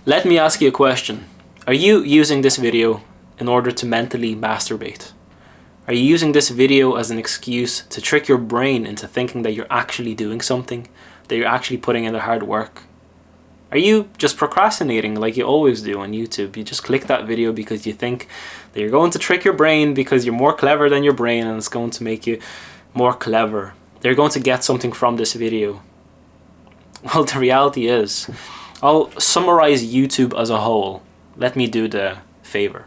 Let me ask you a question. Are you using this video in order to mentally masturbate? Are you using this video as an excuse to trick your brain into thinking that you're actually doing something, that you're actually putting in the hard work? Are you just procrastinating like you always do on YouTube? You just click that video because you think that you're going to trick your brain because you're more clever than your brain and it's going to make you more clever. They're going to get something from this video. Well, the reality is, I'll summarize YouTube as a whole. Let me do the favor.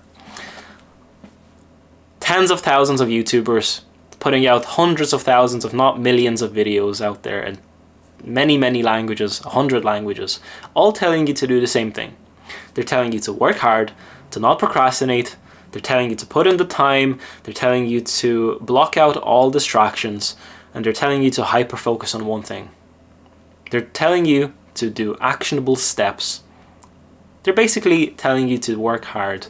Tens of thousands of YouTubers putting out hundreds of thousands, if not millions of videos out there in many, many languages, 100 languages, all telling you to do the same thing. They're telling you to work hard, to not procrastinate, they're telling you to put in the time, they're telling you to block out all distractions, and they're telling you to hyper-focus on one thing. They're telling you to do actionable steps. They're basically telling you to work hard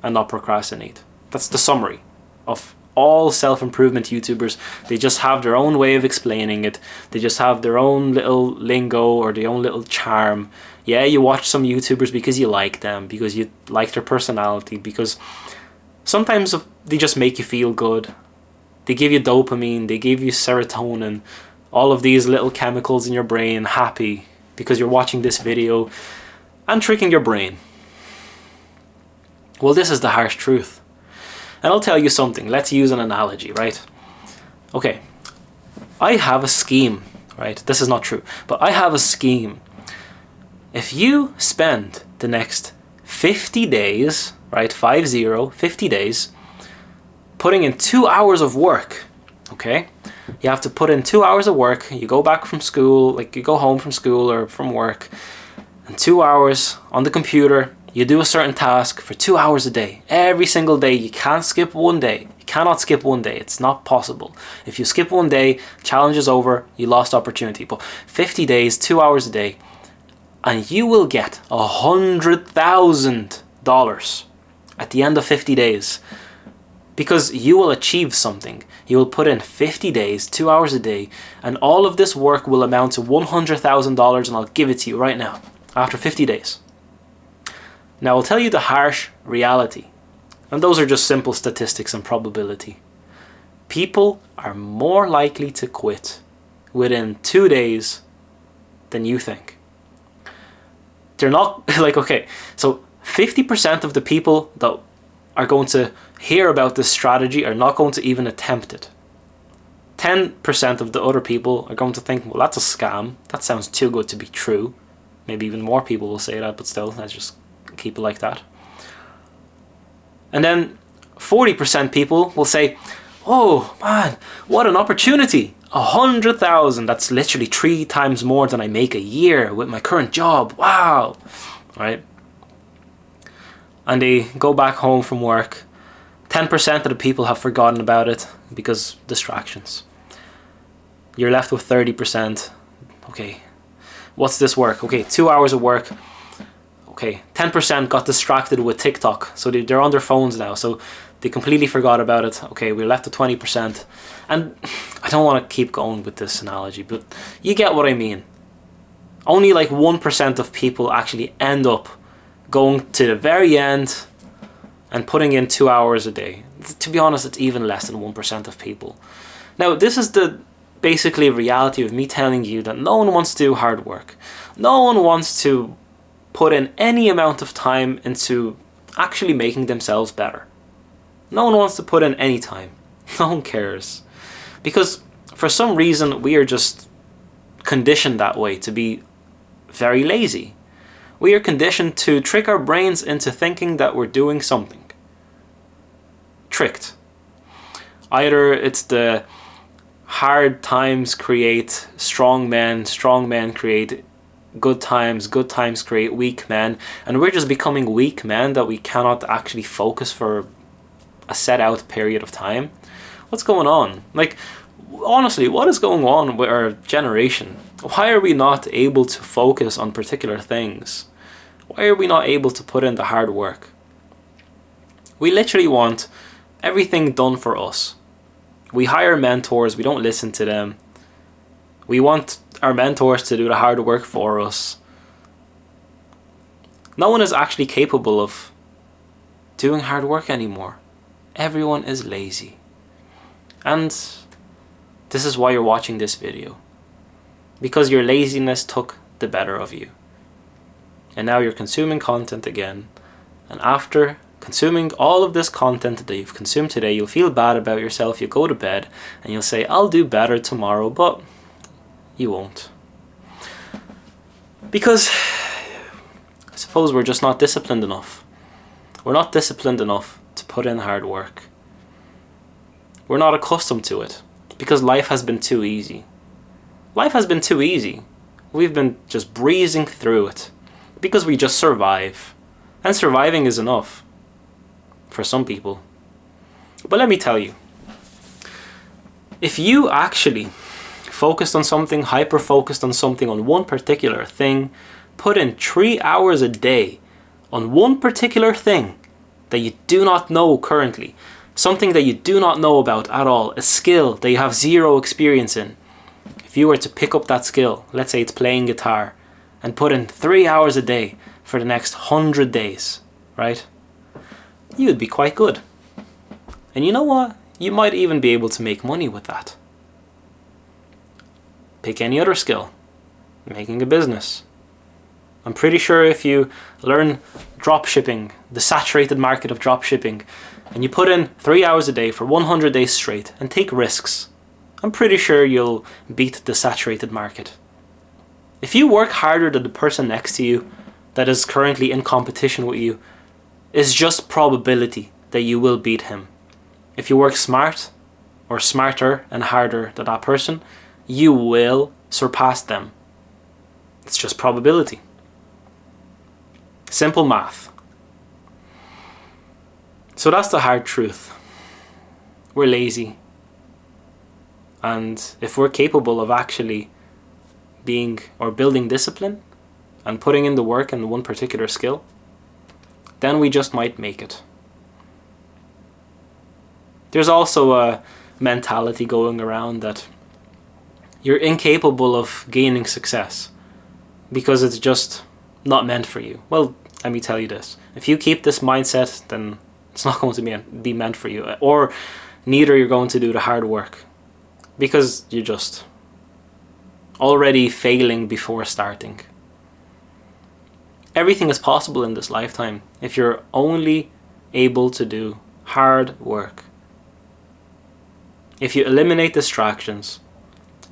and not procrastinate. That's the summary of all self-improvement YouTubers. They just have their own way of explaining it. They just have their own little lingo or their own little charm. Yeah, you watch some YouTubers because you like them, because you like their personality, because sometimes they just make you feel good. They give you dopamine, they give you serotonin, all of these little chemicals in your brain, happy because you're watching this video and tricking your brain. Well, this is the harsh truth. And I'll tell you something. Let's use an analogy, right? Okay, I have a scheme, right? This is not true, but I have a scheme. If you spend the next 50 days, right, 50 days, putting in 2 hours of work, okay? You have to put in 2 hours of work. You go back from school, like you go home from school or from work, and 2 hours on the computer, you do a certain task for 2 hours a day. Every single day. You can't skip one day. You cannot skip one day. It's not possible. If you skip one day, challenge is over. You lost opportunity. But 50 days, 2 hours a day, and you will get $100,000 at the end of 50 days. Because you will achieve something. You will put in 50 days, 2 hours a day, and all of this work will amount to $100,000, and I'll give it to you right now, after 50 days. Now I'll tell you the harsh reality, and those are just simple statistics and probability. People are more likely to quit within 2 days than you think. They're not, like, okay, so 50% of the people that are going to hear about this strategy are not going to even attempt it. 10% of the other people are going to think, well, that's a scam. That sounds too good to be true. Maybe even more people will say that, but still, let's just keep it like that. And then 40% people will say, oh man, what an opportunity. 100,000, that's literally 3 times more than I make a year with my current job. Wow. Right? And they go back home from work. 10% of the people have forgotten about it because distractions. You're left with 30%. Okay, what's this work? Okay, 2 hours of work. Okay, 10% got distracted with TikTok. So they're on their phones now. So they completely forgot about it. Okay, we're left with 20%. And I don't want to keep going with this analogy, but you get what I mean. Only like 1% of people actually end up going to the very end and putting in 2 hours a day. To be honest, it's even less than 1% of people. Now, this is the basically reality of me telling you that no one wants to do hard work. No one wants to put in any amount of time into actually making themselves better. No one wants to put in any time. No one cares. Because for some reason, we are just conditioned that way to be very lazy. We are conditioned to trick our brains into thinking that we're doing something. Tricked. Either it's the hard times create strong men create good times create weak men, and we're just becoming weak men that we cannot actually focus for a set out period of time. What's going on? Like, honestly, what is going on with our generation? Why are we not able to focus on particular things? Why are we not able to put in the hard work? We literally want everything done for us. We hire mentors, we don't listen to them. We want our mentors to do the hard work for us. No one is actually capable of doing hard work anymore. Everyone is lazy. And this is why you're watching this video. Because your laziness took the better of you. And now you're consuming content again. And after consuming all of this content that you've consumed today, you'll feel bad about yourself. You'll go to bed and you'll say, I'll do better tomorrow, but you won't. Because I suppose we're just not disciplined enough. We're not disciplined enough to put in hard work. We're not accustomed to it because life has been too easy. Life has been too easy. We've been just breezing through it because we just survive. And surviving is enough for some people. But let me tell you, if you actually focused on something, hyper-focused on something, on one particular thing, put in 3 hours a day on one particular thing that you do not know currently, something that you do not know about at all, a skill that you have zero experience in, if you were to pick up that skill, let's say it's playing guitar, and put in 3 hours a day for the next 100 days, right? You would be quite good. And you know what? You might even be able to make money with that. Pick any other skill. Making a business. I'm pretty sure if you learn drop shipping, the saturated market of drop shipping, and you put in 3 hours a day for 100 days straight and take risks, I'm pretty sure you'll beat the saturated market. If you work harder than the person next to you that is currently in competition with you, it's just probability that you will beat him. If you work smart or smarter and harder than that person, you will surpass them. It's just probability. Simple math. So that's the hard truth. We're lazy. And if we're capable of actually being or building discipline and putting in the work in one particular skill, then we just might make it. There's also a mentality going around that you're incapable of gaining success because it's just not meant for you. Well, let me tell you this. If you keep this mindset, then it's not going to be meant for you. Or neither you're going to do the hard work. Because you're just already failing before starting. Everything is possible in this lifetime if you're only able to do hard work. If you eliminate distractions,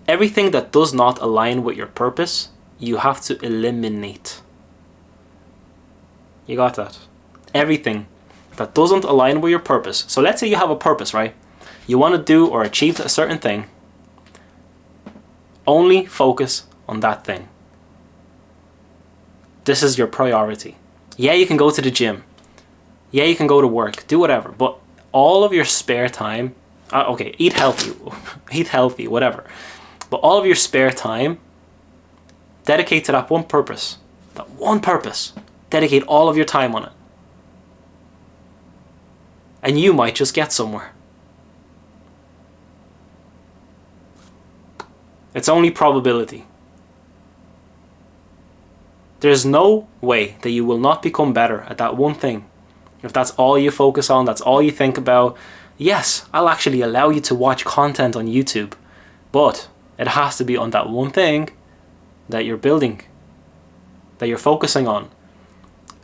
everything that does not align with your purpose, you have to eliminate. You got that? Everything that doesn't align with your purpose. So let's say you have a purpose, right? You want to do or achieve a certain thing. Only focus on that thing. This is your priority. Yeah, you can go to the gym. Yeah, you can go to work. Do whatever. But all of your spare time, okay, eat healthy, whatever. But all of your spare time, dedicate to that one purpose. That one purpose. Dedicate all of your time on it. And you might just get somewhere. It's only probability. There's no way that you will not become better at that one thing. If that's all you focus on, that's all you think about, yes, I'll actually allow you to watch content on YouTube. But it has to be on that one thing that you're building, that you're focusing on.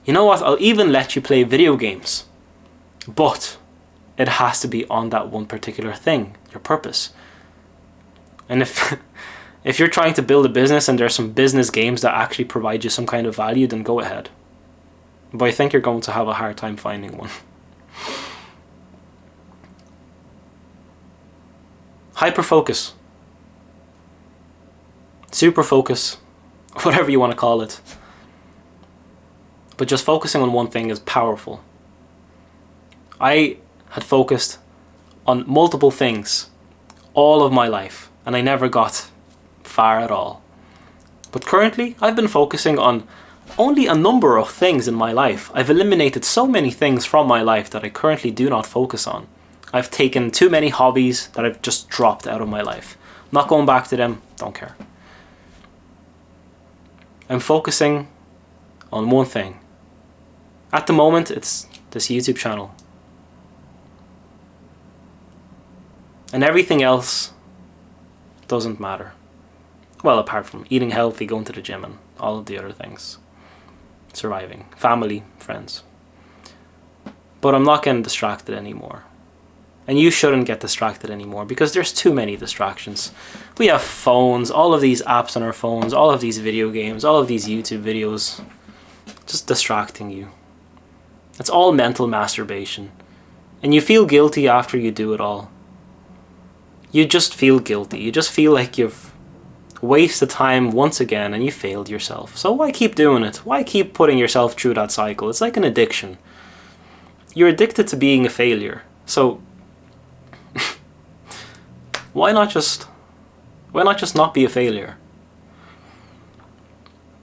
You know what? I'll even let you play video games. But it has to be on that one particular thing, your purpose. And if you're trying to build a business and there's some business games that actually provide you some kind of value, then go ahead. But I think you're going to have a hard time finding one. Hyper-focus. Super focus. Whatever you want to call it. But just focusing on one thing is powerful. I had focused on multiple things all of my life. And I never got far at all. But currently, I've been focusing on only a number of things in my life. I've eliminated so many things from my life that I currently do not focus on. I've taken too many hobbies that I've just dropped out of my life. I'm not going back to them, don't care. I'm focusing on one thing. At the moment, it's this YouTube channel. And everything else doesn't matter. Well, apart from eating healthy, going to the gym, and all of the other things. Surviving. Family, friends. But I'm not getting distracted anymore. And you shouldn't get distracted anymore, because there's too many distractions. We have phones, all of these apps on our phones, all of these video games, all of these YouTube videos, just distracting you. It's all mental masturbation. And you feel guilty after you do it all. You just feel guilty. You just feel like you've wasted time once again and you failed yourself. So why keep doing it? Why keep putting yourself through that cycle? It's like an addiction. You're addicted to being a failure. So why not just not be a failure?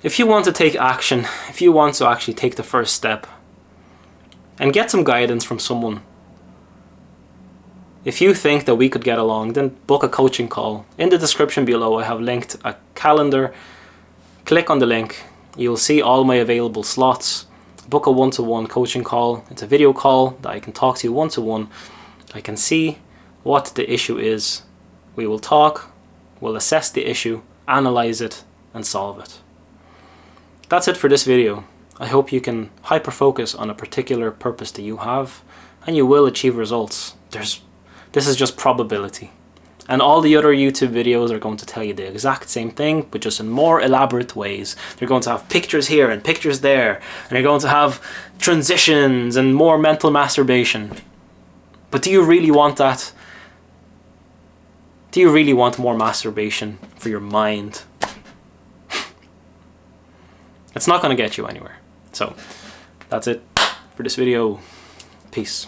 If you want to take action, if you want to actually take the first step and get some guidance from someone, if you think that we could get along, then book a coaching call. In the description below, I have linked a calendar. Click on the link. You'll see all my available slots. Book a one-to-one coaching call. It's a video call that I can talk to you one-to-one. I can see what the issue is. We will talk, we'll assess the issue, analyze it, and solve it. That's it for this video. I hope you can hyper-focus on a particular purpose that you have, and you will achieve results. This is just probability. And all the other YouTube videos are going to tell you the exact same thing, but just in more elaborate ways. They're going to have pictures here and pictures there, and they're going to have transitions and more mental masturbation. But do you really want that? Do you really want more masturbation for your mind? It's not going to get you anywhere. So, that's it for this video. Peace.